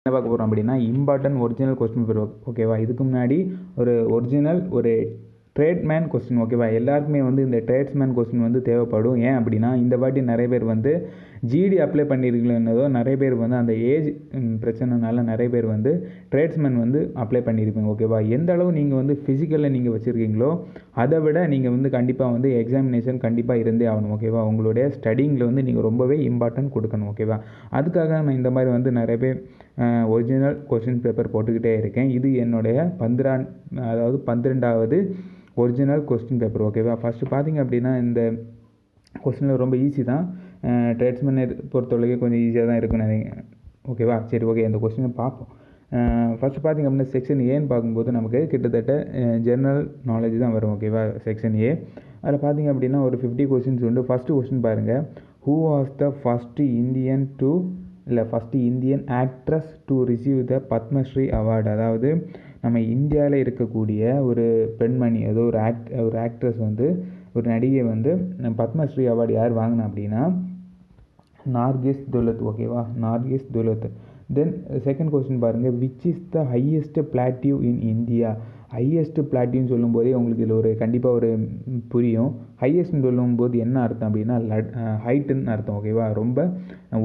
என்ன பார்க்க போகிறோம் அப்படின்னா இம்பார்ட்டன்ட் ஒரிஜினல் கொஸ்டின் பேப்பர். ஓகேவா, இதுக்கு முன்னாடி ஒரு ட்ரேட்மேன் கொஸ்டின். ஓகேவா, எல்லாருக்குமே வந்து இந்த ட்ரேட்ஸ்மேன் கொஸ்டின் வந்து தேவைப்படும். ஏன் அப்படின்னா இந்த வாட்டி நிறைய பேர் வந்து ஜிடி அப்ளை பண்ணியிருக்கீங்களோ, நிறைய பேர் வந்து அந்த ஏஜ் பிரச்சனைனால நிறைய பேர் வந்து ட்ரேட்ஸ்மேன் வந்து அப்ளை பண்ணியிருப்பீங்க. ஓகேவா, எந்த அளவு நீங்கள் வந்து ஃபிசிக்கலில் நீங்கள் வச்சுருக்கீங்களோ அதை விட நீங்கள் வந்து கண்டிப்பாக வந்து எக்ஸாமினேஷன் கண்டிப்பாக இருந்தே ஆகணும். ஓகேவா, உங்களுடைய ஸ்டடிங்கில் வந்து நீங்கள் ரொம்பவே இம்பார்ட்டன்ட் கொடுக்கணும். ஓகேவா, அதுக்காக நான் இந்த மாதிரி வந்து நிறைய பேர் ஒரிஜினல் கொஸ்டின் பேப்பர் போட்டுக்கிட்டே இருக்கேன். இது என்னுடைய 12வது ஒரிஜினல் கொஸ்டின் பேப்பர். ஓகேவா, ஃபஸ்ட்டு பார்த்தீங்க அப்படின்னா இந்த கொஸ்டினில் ரொம்ப ஈஸி தான். ட்ரேட்ஸ்மேனை பொறுத்தவரைக்கும் கொஞ்சம் ஈஸியாக தான் இருக்குன்னு நினைக்கிறேன். ஓகேவா, சரி, ஓகே, அந்த கொஸ்டினை பார்ப்போம். ஃபஸ்ட்டு பார்த்திங்க அப்படின்னா செக்ஷன் ஏன்னு பார்க்கும்போது நமக்கு கிட்டத்தட்ட ஜென்ரல் நாலேஜ் தான் வரும். ஓகேவா, செக்ஷன் ஏ அதில் பார்த்திங்க அப்படின்னா ஒரு 50 கொஸ்டின்ஸ் உண்டு. ஃபஸ்ட்டு கொஸ்டின் பாருங்கள், who was the first Indian actress to receive the Padmashri award. அதாவது நம்ம இந்தியாவில் இருக்கக்கூடிய ஒரு பெண்மணி, ஏதோ ஒரு ஆக்ட்ரஸ் வந்து, ஒரு நடிகை வந்து பத்மஸ்ரீ அவார்டு யார் வாங்கினா அப்படின்னா நார்கிஸ் துலத். ஓகேவா, நார்கிஸ் துலத். தென் செகண்ட் கொஸ்டின் பாருங்கள், which is the highest plateau in India. Highest பிளாட்டிவ்னு சொல்லும்போதே உங்களுக்கு இதில் கண்டிப்பாக ஒரு புரியும். ஹையஸ்ட்னு சொல்லும்போது என்ன அர்த்தம் அப்படின்னா ஹைட்டுன்னு அர்த்தம். ஓகேவா, ரொம்ப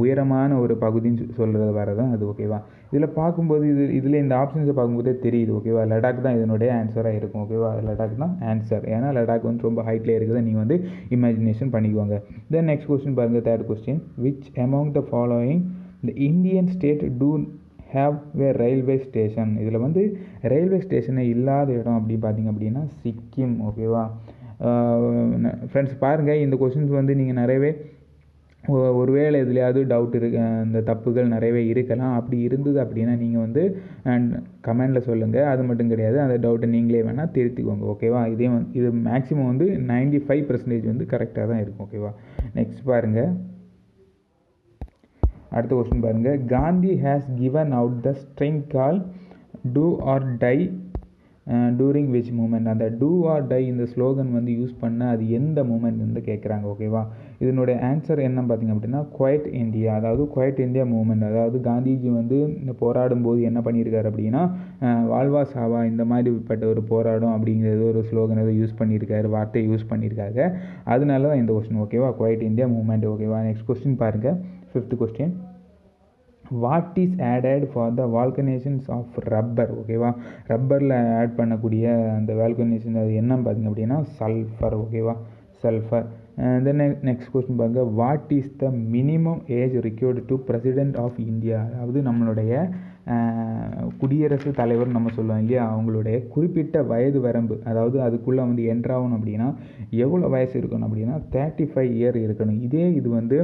உயரமான ஒரு பகுதின்னு சொல்கிறது வரதான் அது. ஓகேவா, இதில் பார்க்கும்போது இதில் இந்த ஆப்ஷன்ஸை பார்க்கும்போதே தெரியுது. ஓகேவா, லடாக் தான் இதனுடைய ஆன்சராக இருக்கும். ஓகேவா, லடாக் தான் ஆன்சர். ஏன்னா லடாக் வந்து ரொம்ப ஹைட்லேயே இருக்குது, நீங்கள் வந்து இமேஜினேஷன் பண்ணிக்குவாங்க. தென் நெக்ஸ்ட் கொஸ்டின் பாருங்கள், third question, which among the following the Indian state to have வே ரயில்வே ஸ்டேஷன். இதில் வந்து ரயில்வே ஸ்டேஷனே இல்லாத இடம் அப்படி பார்த்திங்க அப்படின்னா சிக்கிம். ஓகேவா ஃப்ரெண்ட்ஸ், பாருங்கள் இந்த கொஸ்டின்ஸ் வந்து நீங்கள் நிறையவே ஒருவேளை எதுலையாவது டவுட் இந்த தப்புகள் நிறையவே இருக்கலாம். அப்படி இருந்தது அப்படின்னா நீங்கள் வந்து கமெண்டில் சொல்லுங்கள். அது மட்டும் கிடையாது, அந்த டவுட்டை நீங்களே வேணால் திருத்திக்கோங்க. ஓகேவா, இது மேக்ஸிமம் வந்து 95% வந்து கரெக்டாக தான் இருக்கும். ஓகேவா, நெக்ஸ்ட் பாருங்கள், அடுத்த கொஸ்டின் பாருங்கள், Gandhi has given out the string call do or die during which movement. அந்த டூ ஆர் டை இந்த ஸ்லோகன் வந்து யூஸ் பண்ண அது எந்த மூமெண்ட் வந்து கேட்குறாங்க. ஓகேவா, இதனுடைய ஆன்சர் என்ன பார்த்திங்க அப்படின்னா குவைட் இந்தியா. அதாவது குவைட் இந்தியா மூமெண்ட். அதாவது காந்திஜி வந்து இந்த போராடும் போது என்ன பண்ணியிருக்காரு அப்படின்னா வாழ்வா சாவா இந்த மாதிரிப்பட்ட ஒரு போராடும் அப்படிங்கிறது ஒரு ஸ்லோகன் எதுவும் யூஸ் பண்ணியிருக்காரு, வார்த்தையை யூஸ் பண்ணியிருக்காங்க. அதனால தான் இந்த கொஸ்டின். ஓகேவா, குவைட் இந்தியா மூமெண்ட். ஓகேவா, நெக்ஸ்ட் கொஸ்டின் பாருங்கள், 5th question, what is added for the vulcanisations of rubber. ஓகேவா, ரப்பரில் ஆட் பண்ணக்கூடிய அந்த வால்கனைசேஷன் அது என்னன்னு பார்த்திங்க அப்படின்னா சல்ஃபர். ஓகேவா, சல்ஃபர். தென் நெக்ஸ்ட் கொஸ்டின் பாருங்க, what is the minimum age required to president of India. அதாவது நம்மளுடைய குடியரசுத் தலைவர் நம்ம சொல்லுவோம் இல்லையா, அவங்களுடைய குறிப்பிட்ட வயது வரம்பு, அதாவது அதுக்குள்ளே வந்து என்ட்ராகணும் அப்படின்னா எவ்வளோ வயசு இருக்கணும் அப்படின்னா 35 இயர் இருக்கணும். இது வந்து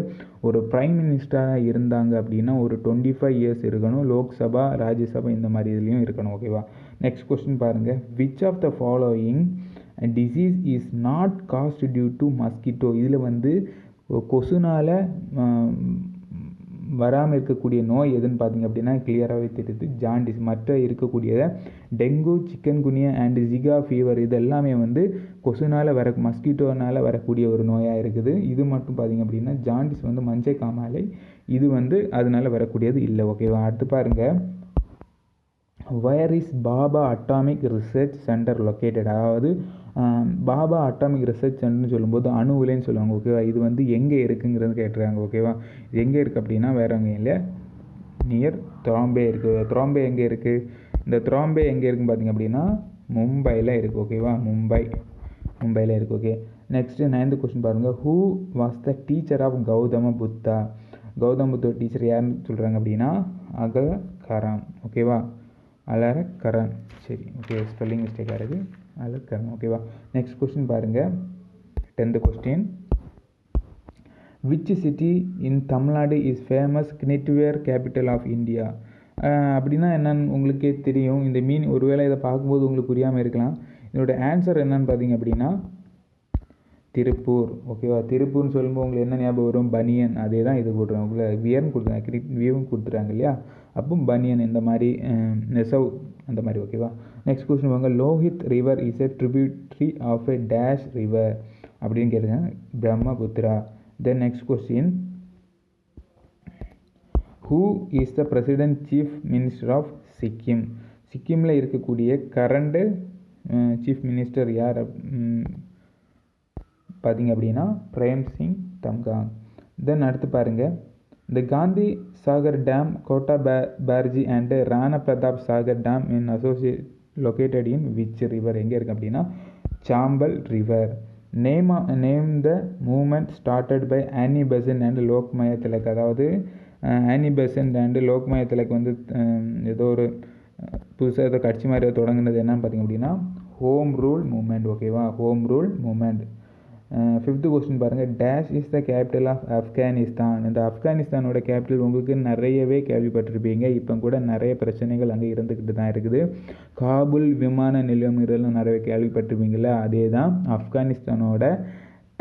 ஒரு பிரைம் மினிஸ்டராக இருந்தாங்க அப்படின்னா ஒரு 25 இயர்ஸ் இருக்கணும். லோக்சபா, ராஜ்யசபா இந்த மாதிரி இதுலேயும் இருக்கணும். ஓகேவா, நெக்ஸ்ட் கொஸ்டின் பாருங்கள், which of the following disease is not caused due to mosquito. இதில் வந்து கொசுனால் வராமல் இருக்கக்கூடிய நோய் எதுன்னு பார்த்திங்க அப்படின்னா கிளியராகவே தெரியுது, ஜாண்டிஸ். மற்ற இருக்கக்கூடியதை dengue, chikungunya and Zika fever இது எல்லாமே வந்து கொசுனால் மஸ்கிட்டோனால் வரக்கூடிய ஒரு நோயாக இருக்குது. இது மட்டும் பார்த்திங்க அப்படின்னா ஜாண்டிஸ் வந்து மஞ்சள் காமாலை, இது வந்து அதனால் வரக்கூடியது இல்லை. ஓகேவா, அடுத்து பாருங்கள், where is Bhabha atomic research centre located. அதாவது பாபா அட்டாமிக் ரிசர்ச் சென்டர்னு சொல்லும்போது அணு உலைன்னு சொல்லுவாங்க. ஓகேவா, இது வந்து எங்கே இருக்குங்கிறது கேட்டுருக்காங்க. ஓகேவா, இது எங்கே இருக்குது அப்படின்னா வேறு எங்கே இல்லை, நியர் த்ராம்பே இருக்குது. த்ராம்பே எங்கே இருக்குது, இந்த த்ராம்பே எங்கே இருக்குன்னு பார்த்திங்க அப்படின்னா மும்பையில் இருக்குது. ஓகேவா, மும்பையில் இருக்குது. ஓகே, நெக்ஸ்ட்டு 9th கொஸ்டின் பாருங்கள், who was the teacher of Gautama Buddha. Gautama Buddha teacher யாருன்னு சொல்கிறாங்க அப்படின்னா அகரகரம். ஓகேவா, அலரகரன். சரி, ஓகே, ஸ்பெல்லிங் மிஸ்டேக்காக இருக்குது, அலரகரன். ஓகேவா, நெக்ஸ்ட் கொஸ்டின் பாருங்கள், 10th question, which city in Tamil Nadu is famous knitwear capital of India. அப்படின்னா என்னன்னு உங்களுக்கே தெரியும். இந்த ஒருவேளை இதை பார்க்கும்போது உங்களுக்கு புரியாமல் இருக்கலாம். இதோட ஆன்சர் என்னன்னு பார்த்தீங்க அப்படின்னா திருப்பூர். ஓகேவா, திருப்பூர்னு சொல்லும்போது உங்களுக்கு என்ன ஞாபகம் வரும், பனியன். அதே தான் இது போட்டுருவாங்க, உங்களை வியர்னு கொடுத்துருக்காங்க, வியூவும் கொடுத்துருக்காங்க இல்லையா, அப்போ பனியன் இந்த மாதிரி நெசவு அந்த மாதிரி. ஓகேவா, நெக்ஸ்ட் கொஸ்டின் வாங்க, Lohit river is a tributary of a dash river அப்படின்னு கேட்டுருக்காங்க, Brahmaputra. Then next question, who is the president chief minister of Sikkim? சிக்கிமில் இருக்கக்கூடிய கரண்டு சீஃப் மினிஸ்டர் யார் பார்த்தீங்க அப்படின்னா பிரேம் சிங் தம்காங். தென் அடுத்து பாருங்கள், the Gandhi Sagar dam, Kota barrage and Rana Pratap Sagar dam in associate located in which river? எங்கே இருக்குது அப்படின்னா Chambal river. Name the movement started by Annie Besant and Lokmanya Tilak. அதாவது Annie Besant and Lokmanya Tilak வந்து ஏதோ ஒரு புதுசாக ஏதோ கட்சி மாதிரி தொடங்குனது என்னன்னு பார்த்தீங்க அப்படின்னா ஹோம் ரூல் மூமெண்ட். ஓகேவா, home rule movement. 5th question பாருங்கள், dash is the capital of Afghanistan? இந்த ஆப்கானிஸ்தானோட கேபிட்டல் உங்களுக்கு நிறையவே கேள்விப்பட்டிருப்பீங்க. இப்போ கூட நிறைய பிரச்சனைகள் அங்கே இருந்துக்கிட்டு தான் இருக்குது. காபுல் விமான நிலையம் நிறைய கேள்விப்பட்டிருப்பீங்களா? அதே தான் ஆப்கானிஸ்தானோட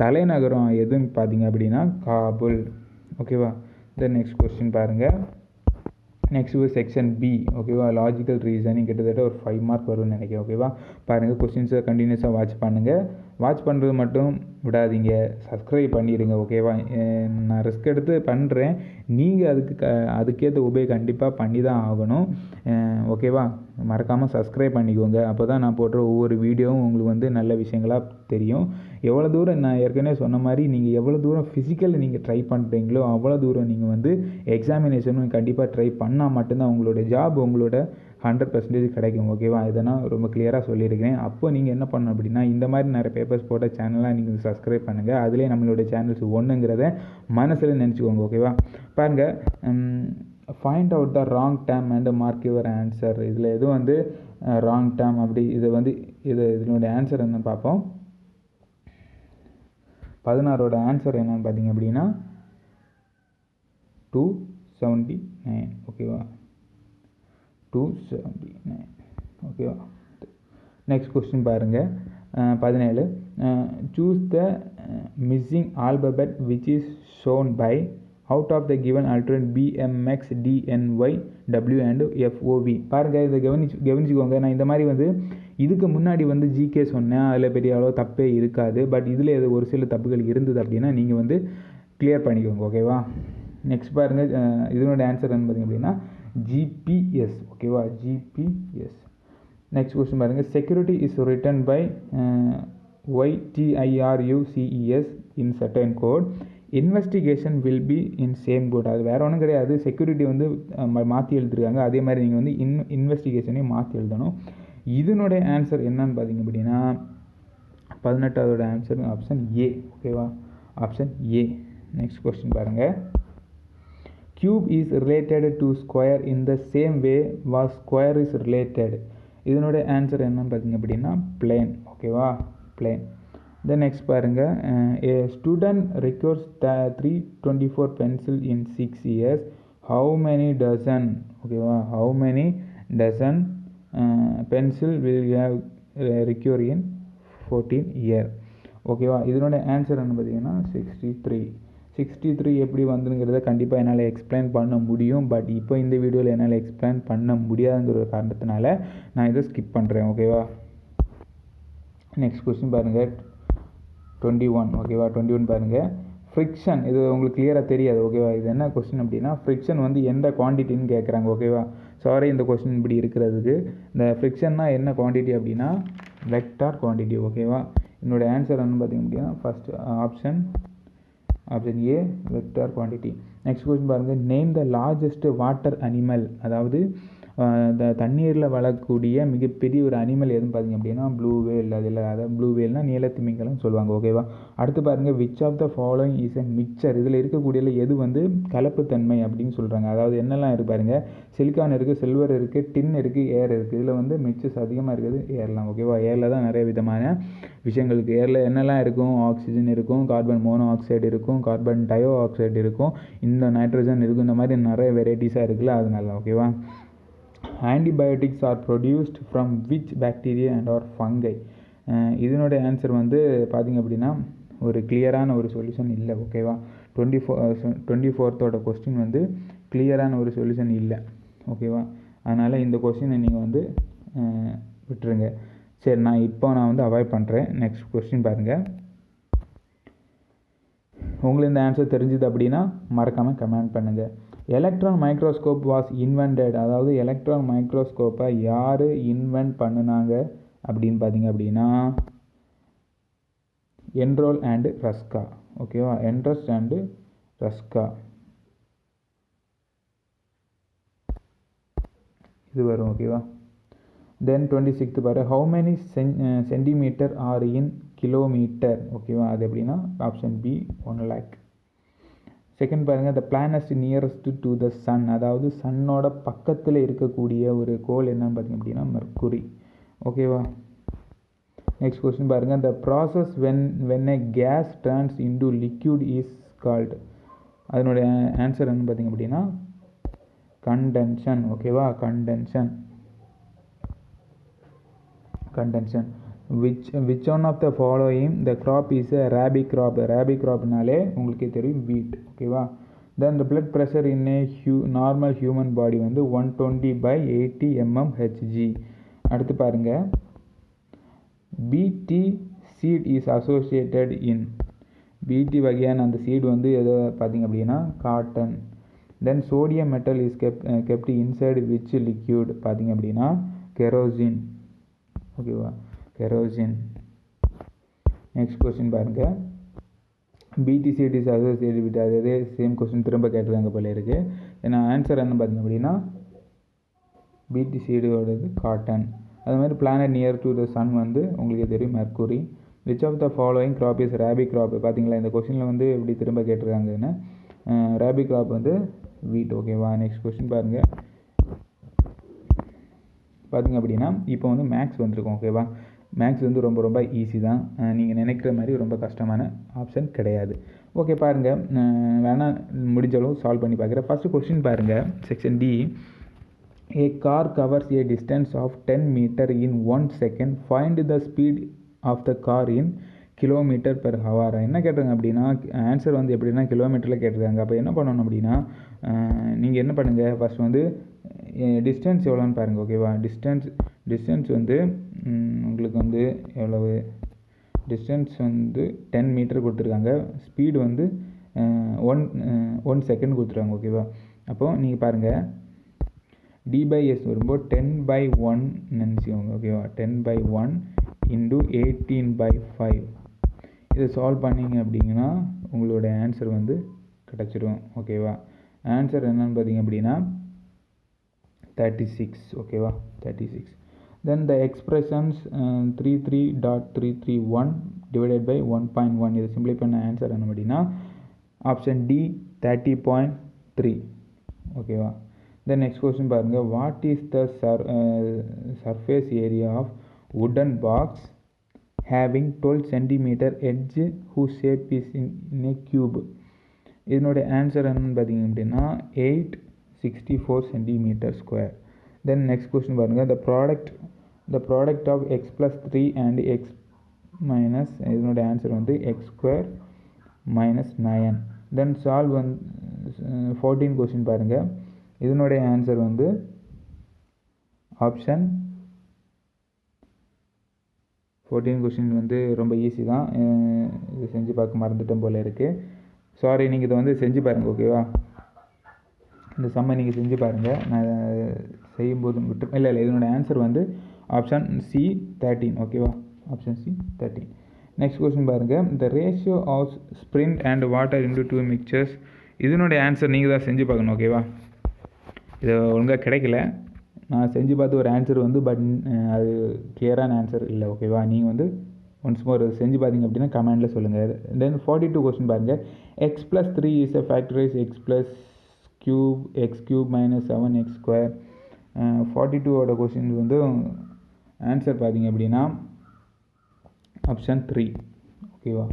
தலைநகரம் எதுன்னு பார்த்தீங்க அப்படின்னா காபுல். ஓகேவா. தென் நெக்ஸ்ட் கொஸ்டின் பாருங்கள். Next section B. ஓகேவா, லாஜிக்கல் ரீசனிங். கிட்டத்தட்ட ஒரு 5 மார்க் வரும்னு நினைக்கிறேன். ஓகேவா, பாருங்கள், கொஸ்டின்ஸை கண்டினியூஸாக வாட்ச் பண்ணுங்கள். வாட்ச் பண்ணுறது மட்டும் விடாதீங்க, சப்ஸ்கிரைப் பண்ணிடுங்க. ஓகேவா, நான் ரிஸ்க் எடுத்து பண்ணுறேன், நீங்கள் அதுக்கேற்ற உபயோக கண்டிப்பாக பண்ணி தான் ஆகணும். ஓகேவா, மறக்காமல் சப்ஸ்கிரைப் பண்ணிக்கோங்க. அப்போ தான் நான் போடுற ஒவ்வொரு வீடியோவும் உங்களுக்கு வந்து நல்ல விஷயங்களாக தெரியும். எவ்வளோ தூரம் நான் ஏற்கனவே சொன்ன மாதிரி நீங்கள் எவ்வளோ தூரம் ஃபிசிக்கலில் நீங்கள் ட்ரை பண்ணுறீங்களோ அவ்வளோ தூரம் நீங்கள் வந்து எக்ஸாமினேஷனும் கண்டிப்பாக ட்ரை பண்ணால் மட்டும்தான் உங்களோட ஜாப் உங்களோட 100% கிடைக்கும். ஓகேவா, இதை நான் ரொம்ப கிளியராக சொல்லியிருக்கேன். அப்போ நீங்கள் என்ன பண்ணணும் அப்படின்னா இந்த மாதிரி நிறைய பேப்பர்ஸ் போட்ட சேனலாக நீங்கள் சப்ஸ்கிரைப் பண்ணுங்கள். அதிலே நம்மளோட சேனல்ஸ் ஒன்றுங்கிறத மனசில் நினச்சிக்கோங்க. ஓகேவா, பாருங்கள், find out the wrong term and mark your answer. இதில் எதுவும் வந்து ராங் டேம் அப்படி இதனுடைய ஆன்சர் என்னன்னு பார்ப்போம். 16ஓட ஆன்சர் என்னன்னு பார்த்தீங்க அப்படின்னா 279. ஓகேவா, 279. ஓகேவா. நெக்ஸ்ட் கொஸ்டின் பாருங்கள், 17. Choose the missing alphabet which is shown by out of the given alternate BMX DNY W and FOV. பாருங்கள், இதை கவனிச்சுக்கோங்க. நான் இந்த மாதிரி வந்து இதுக்கு முன்னாடி வந்து ஜிகே சொன்னேன், அதில் பெரிய அளவு தப்பே இருக்காது. பட் இதில் எது ஒரு சில தப்புகள் இருந்தது அப்படின்னா நீங்கள் வந்து கிளியர் பண்ணிக்கோங்க. ஓகேவா. நெக்ஸ்ட் பாருங்கள், இதனோட ஆன்சர் என்ன பார்த்தீங்க அப்படின்னா GPS. ஓகேவா, GPS. நெக்ஸ்ட் கொஸ்டின் பாருங்கள், security is written by YTIRUCES in certain code. Investigation will be in same code. அது வேறு ஒன்றும் கிடையாது, செக்யூரிட்டி வந்து மாற்றி எழுதிருக்காங்க, அதே மாதிரி நீங்கள் வந்து இன்வெஸ்டிகேஷனையும் மாற்றி எழுதணும். இதனுடைய ஆன்சர் என்னன்னு பார்த்தீங்க அப்படின்னா 18ஆவதோட ஆன்சர் ஆப்ஷன் ஏ. ஓகேவா, ஆப்ஷன் ஏ. நெக்ஸ்ட் கொஸ்டின் பாருங்கள், cube is related to square in the same way was square is related. இதனுடைய ஆன்சர் என்னன்னு பார்த்தீங்க அப்படின்னா plane. ஓகேவா, plane. தென் நெக்ஸ்ட் பாருங்கள், a student requires 324 pencil in 6 years. how many dozen? ஓகேவா, how many dozen pencil will have require in 14 year? ஓகேவா, இதனுடைய answer என்ன பார்த்தீங்கன்னா 63 எப்படி வந்துங்கிறத கண்டிப்பாக என்னால் எக்ஸ்பிளைன் பண்ண முடியும். பட் இப்போ இந்த வீடியோவில் என்னால் எக்ஸ்பிளைன் பண்ண முடியாதுங்கிற ஒரு காரணத்தினால நான் இதை ஸ்கிப் பண்ணுறேன். ஓகேவா. நெக்ஸ்ட் கொஸ்டின் பாருங்கள், 21. ஓகேவா, 21 பாருங்கள், ஃப்ரிக்ஷன். இது உங்களுக்கு கிளியராக தெரியாது. ஓகேவா, இது என்ன கொஸ்டின் அப்படின்னா ஃப்ரிக்ஷன் வந்து எந்த குவான்டிட்டின்னு கேட்குறாங்க. ஓகேவா, சாரி இந்த கொஸ்டின் இப்படி இருக்கிறதுக்கு. இந்த ஃப்ரிக்ஷன்னா என்ன குவான்டிட்டி அப்படின்னா வெக்டார் குவான்டிட்டி. ஓகேவா, என்னோட ஆன்சர் என்ன பார்த்தீங்க அப்படின்னா first option A, vector quantity. Next question பாருங்கள், name the largest water animal. அதாவது இந்த தண்ணீரில் வளரக்கூடிய மிகப்பெரிய ஒரு அனிமல் எதுன்னு பார்த்தீங்க அப்படின்னா ப்ளூ வேல். அதாவது ப்ளூ வேல்னால் நீலத்திமிங்கலம் சொல்லுவாங்க. ஓகேவா. அடுத்து பாருங்கள், which of the following is a mixture. இதில் இருக்கக்கூடிய எது வந்து கலப்புத்தன்மை அப்படின்னு சொல்கிறாங்க. அதாவது என்னெல்லாம் இருக்குது பாருங்கள், சிலிக்கான் இருக்குது, சில்வர் இருக்குது, டின் இருக்குது, ஏர் இருக்குது. இதில் வந்து மிக்சர்ஸ் அதிகமாக இருக்குது ஏர்லாம். ஓகேவா, ஏரில் தான் நிறைய விதமான விஷயங்களுக்கு. ஏரில் என்னெல்லாம் இருக்கும், ஆக்சிஜன் இருக்கும், கார்பன் மோனோ ஆக்சைடு இருக்கும், கார்பன் டயோ ஆக்சைடு இருக்கும், இந்த நைட்ரஜன் இருக்கும். இந்த மாதிரி நிறைய வெரைட்டிஸாக இருக்குல்ல, அதனால. ஓகேவா. Antibiotics are produced from which bacteria and or fungi. இதனுடைய ஆன்சர் வந்து பார்த்திங்க அப்படின்னா ஒரு கிளியரான ஒரு சொல்யூஷன் இல்லை. ஓகேவா. 24th கொஸ்டின் வந்து கிளியரான ஒரு சொல்யூஷன் இல்லை. ஓகேவா, அதனால் இந்த கொஸ்டினை நீங்கள் வந்து விட்டுருங்க. சரி, நான் வந்து அவாய்ட் பண்ணுறேன். நெக்ஸ்ட் கொஸ்டின் பாருங்கள். உங்களுக்கு இந்த ஆன்சர் தெரிஞ்சுது அப்படின்னா மறக்காமல் கமெண்ட் பண்ணுங்கள். எலக்ட்ரான் மைக்ரோஸ்கோப் வாஸ் இன்வென்டட், அதாவது எலக்ட்ரான் மைக்ரோஸ்கோப்பை யார் இன்வென்ட் பண்ணினாங்க அப்படின்னு பார்த்தீங்க அப்படின்னா என்ரோல் அண்ட் ரஸ்கா. ஓகேவா, என்ட்ரஸ்ட் அண்டு ரஸ்கா இது வரும். ஓகேவா. தென் 26th பாரு, how many centimetre are in kilometre. ஓகேவா, அது எப்படின்னா ஆப்ஷன் பி 1 lakh. செகண்ட் பாருங்கள், the planet nearest to the sun, அதாவது சன்னோட பக்கத்தில் இருக்கக்கூடிய ஒரு கோள் என்னன்னு பார்த்தீங்க அப்படின்னா மெர்க்குரி. ஓகேவா. நெக்ஸ்ட் கொஸ்டின் பாருங்கள், the process when a gas turns into liquid is called. அதனுடைய ஆன்சர் என்னன்னு பார்த்தீங்க அப்படின்னா கண்டென்ஷன். ஓகேவா, condensation. which one of the following the crop is a rabi crop. rabi cropனாலே உங்களுக்கே தெரியும் wheat. ஓகேவா. then the blood pressure in a normal human body வந்து 120/80 mmHg. அடுத்து பாருங்க, BT seed is associated in. BT வகையான அந்த seat வந்து எதோ பார்த்தீங்க அப்படின்னா cotton. Then sodium metal is kept inside which liquid பார்த்தீங்க அப்படின்னா கெரோசின். ஓகேவா, கெரோசின். நெக்ஸ்ட் கொஸ்டின் பாருங்க, பிடி சீட் இஸ் அசோசியேட்டட் வித், அதே சேம் கொஸ்டின் திரும்ப கேட்டிருக்காங்க போல இருக்கு. ஏன்னா ஆன்சர் என்ன பார்த்தீங்க அப்படின்னா பிடி சீடோடது காட்டன். அது மாதிரி planet near to the sun வந்து உங்களுக்கு தெரியும் Mercury. Which of the following crop is rabi crop. பார்த்தீங்களா, இந்த கொஸ்டினில் வந்து எப்படி திரும்ப கேட்டிருக்காங்கன்னு. ரேபி கிராப் வந்து வீட். ஓகேவா. நெக்ஸ்ட் கொஸ்டின் பாருங்கள், பார்த்திங்க அப்படின்னா இப்போ வந்து மேக்ஸ் வந்திருக்கும். ஓகேவா, மேக்ஸ் வந்து ரொம்ப ரொம்ப ஈஸி தான். நீங்கள் நினைக்கிற மாதிரி ரொம்ப கஷ்டமான ஆப்ஷன் கிடையாது. ஓகே பாருங்கள், வேணால் முடிஞ்சளவு சால்வ் பண்ணி பார்க்குறேன். ஃபஸ்ட்டு கொஸ்டின் பாருங்கள், section D. A car covers a distance of 10 metre in 1 second. Find the speed of the car in kilometre per hour. என்ன கேட்டிருக்காங்க அப்படின்னா ஆன்சர் வந்து எப்படின்னா கிலோமீட்டரில் கேட்டிருக்காங்க. அப்போ என்ன பண்ணணும் அப்படின்னா நீங்கள் என்ன பண்ணுங்கள், ஃபஸ்ட் வந்து டிஸ்டன்ஸ் எவ்வளோன்னு பாருங்கள். ஓகேவா, டிஸ்டன்ஸ் வந்து உங்களுக்கு வந்து எவ்வளவு, டிஸ்டன்ஸ் வந்து 10 மீட்டர் கொடுத்துருக்காங்க. ஸ்பீடு வந்து 1 செகண்ட் கொடுத்துருக்காங்க. ஓகேவா, அப்போது நீங்கள் பாருங்கள் d/s வரும்போது 10/1 நினச்சிக்கோங்க. ஓகேவா, 10/1 இன்டு 18/5. இதை சால்வ் பண்ணிங்க அப்படிங்கன்னா உங்களோட ஆன்சர் வந்து கிடச்சிடும். ஓகேவா, ஆன்சர் என்னன்னு பார்த்தீங்க அப்படின்னா 36. ஓகேவா, 36. தென் த எக்ஸ்பிரஷன்ஸ் 33.331 டிவைடட் பை 1.1. இதை சிம்பிளை பண்ண ஆன்சர் என்ன அப்படின்னா ஆப்ஷன் டி 30.3. ஓகேவா. தென் நெக்ஸ்ட் கொஸ்டின் பாருங்கள், what is the surface area of wooden box having 12 cm edge whose shape is in a cube. இதனுடைய ஆன்சர் என்னன்னு பார்த்தீங்க அப்படின்னா 864 cm². தென் நெக்ஸ்ட் கொஸ்டின் பாருங்கள், the product of x plus 3 and x minus, இதனுடைய answer வந்து x² minus 9. தென் solve வந்து 14 question பாருங்கள், இதனுடைய ஆன்சர் வந்து ஆப்ஷன் 14 கொஸ்டின் வந்து ரொம்ப ஈஸி தான். இது செஞ்சு பார்க்க மறந்துட்டோம் போல் இருக்குது. சாரி, நீங்கள் இதை வந்து செஞ்சு பாருங்கள். ஓகேவா, இந்த சம்மை நீங்கள் செஞ்சு பாருங்கள். நான் செய்யும்போது விட்டு இல்லை இதனுடைய ஆன்சர் வந்து ஆப்ஷன் சி 13. ஓகேவா, ஆப்ஷன் சி 13. நெக்ஸ்ட் கொஸ்டின் பாருங்கள், the ratio of spirit and water into 2 mixtures. இதனுடைய ஆன்சர் நீங்கள் தான் செஞ்சு பார்க்கணும். ஓகேவா, இது ஒழுங்காக கிடைக்கல, நான் செஞ்சு பார்த்து ஒரு ஆன்சர் வந்து பட் அது கிளியரான ஆன்சர் இல்லை. ஓகேவா, நீங்கள் வந்து ஒன்ஸ் மோர் செஞ்சு பார்த்தீங்க அப்படின்னா கமெண்டில் சொல்லுங்கள். தென் 42 கொஸ்டின் பாருங்கள், x plus 3 is a factorise x plus cube x cube minus 7x². 42ஓட கொஸ்டின் வந்து ஆன்சர் பார்த்தீங்க அப்படின்னா ஆப்ஷன் 3. ஓகேவா,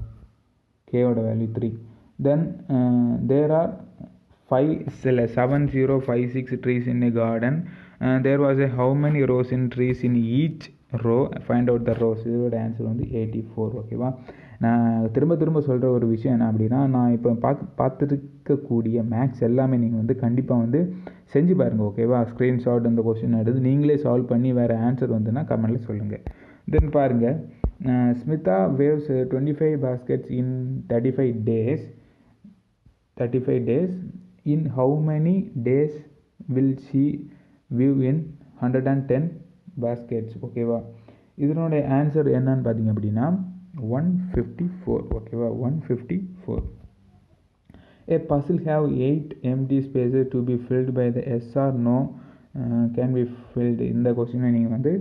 கேவோட value 3. Then there are 7056 trees in a garden. There was a how many rows in trees in each row, find out the rows. இதோட answer வந்து 84. ஓகேவா, நான் திரும்ப சொல்கிற ஒரு விஷயம் என்ன அப்படின்னா, நான் இப்போ பார்த்துருக்கக்கூடிய மேக்ஸ் எல்லாமே நீங்கள் வந்து கண்டிப்பாக வந்து செஞ்சு பாருங்கள். ஓகேவா, ஸ்க்ரீன்ஷாட் அந்த கொஸ்டின் எடுத்து நீங்களே சால்வ் பண்ணி வேறு ஆன்சர் வந்துன்னா கமெண்ட்டில் சொல்லுங்கள். தென் பாருங்கள், Smitha waves 25 baskets in 35 days in how many days will she weave in 110 baskets? ஓகேவா, இதனுடைய ஆன்சர் என்னன்னு பார்த்தீங்க அப்படின்னா 154. ஓகேவா, 154. A puzzle have 8 empty spaces to be filled by the yes or no can be filled. இந்த கொஸ்டினை நீங்கள் வந்து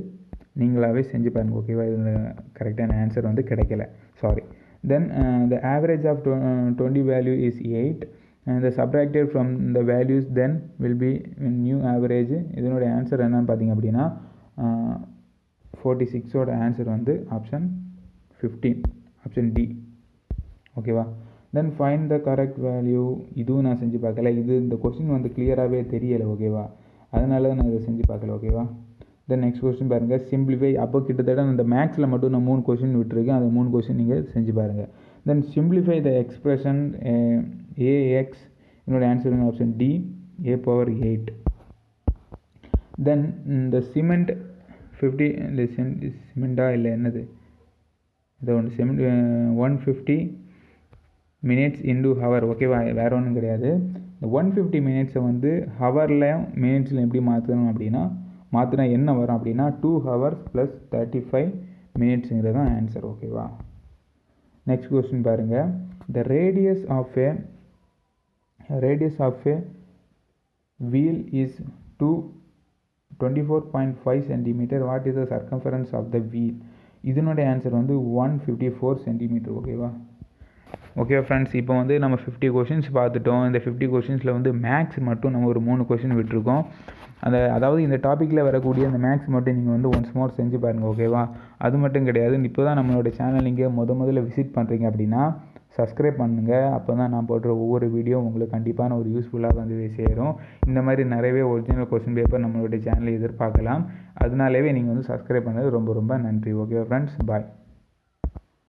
நீங்களாகவே செஞ்சு பாருங்கள். ஓகேவா, இதில் கரெக்டான ஆன்சர் வந்து கிடைக்கல, sorry. Then the average of 20 value is 8 and the subtracted from the values then will be new average. இதனுடைய ஆன்சர் என்னன்னு பார்த்தீங்க அப்படின்னா 46ஓட ஆன்சர் வந்து ஆப்ஷன் 15, ஆப்ஷன் டி. ஓகேவா, then find the correct value. இதுவும் நான் செஞ்சு பார்க்கல, இந்த கொஸ்டின் வந்து கிளியராகவே தெரியலை. ஓகேவா, அதனால தான் நான் இதை செஞ்சு பார்க்கல. ஓகேவா, தென் நெக்ஸ்ட் கொஸ்டின் பாருங்கள், சிம்பிளிஃபை. அப்போ கிட்டத்தட்ட இந்த மேக்ஸில் மட்டும் நான் 3 கொஸ்டின் விட்டுருக்கேன், அந்த 3 கொஸ்டின் நீங்கள் செஞ்சு பாருங்கள். தென் சிம்பிளிஃபை த எக்ஸ்பிரஷன் ஏஎக்ஸ். என்னோட ஆன்சர் ஆப்ஷன் டி, a/8. தென் இந்த சிமெண்ட் 50 இந்த சிமெண்டா இல்லை என்னது இதை ஒன்று சிமெண்ட் 150 மினிட்ஸ் இன்டூ ஹவர். ஓகேவா, வேறு ஒன்றும் கிடையாது. இந்த 150 மினிட்ஸை வந்து ஹவர்லையும் மினிட்ஸில் எப்படி மாற்றணும் அப்படின்னா மாற்றினா என்ன வரும் அப்படின்னா 2 hours + 35 மினிட்ஸுங்கிறது தான் ஆன்சர். ஓகேவா, நெக்ஸ்ட் கொஸ்டின் பாருங்கள். The radius of a wheel is 24.5 centimeter. What is the circumference of the wheel? இதனுடைய ஆன்சர் வந்து 154 centimeter. ஓகேவா, ஓகே ஃப்ரெண்ட்ஸ், இப்போ வந்து நம்ம 50 கொஷின்ஸ் பார்த்துட்டோம். இந்த 50 கொஷின்ஸில் வந்து மேக்ஸ் மட்டும் நம்ம ஒரு 3 கொஷின் விட்டுருக்கோம். அதாவது இந்த டாப்பிக்கில் வரக்கூடிய அந்த மேக்ஸ் மட்டும் நீங்கள் வந்து ஒன்ஸ் மோர் செஞ்சு பாருங்கள். ஓகேவா, அது மட்டும் கிடையாது, இப்போ தான் நம்மளோட சேனல் நீங்கள் முதல்ல விசிட் பண்ணுறீங்க அப்படின்னா சப்ஸ்கிரைப் பண்ணுங்கள். அப்போ தான் நான் போடுற ஒவ்வொரு வீடியோ உங்களுக்கு கண்டிப்பான ஒரு யூஸ்ஃபுல்லாக வந்து சேரும். இந்த மாதிரி நிறையவே ஒரிஜினல் கொஸ்டின் பேப்பர் நம்மளுடைய சேனலில் எதிர்பார்க்கலாம். அதனாலேயே நீங்கள் வந்து சப்ஸ்கிரைப் பண்ணது ரொம்ப ரொம்ப நன்றி. ஓகே ஃப்ரெண்ட்ஸ், பாய்.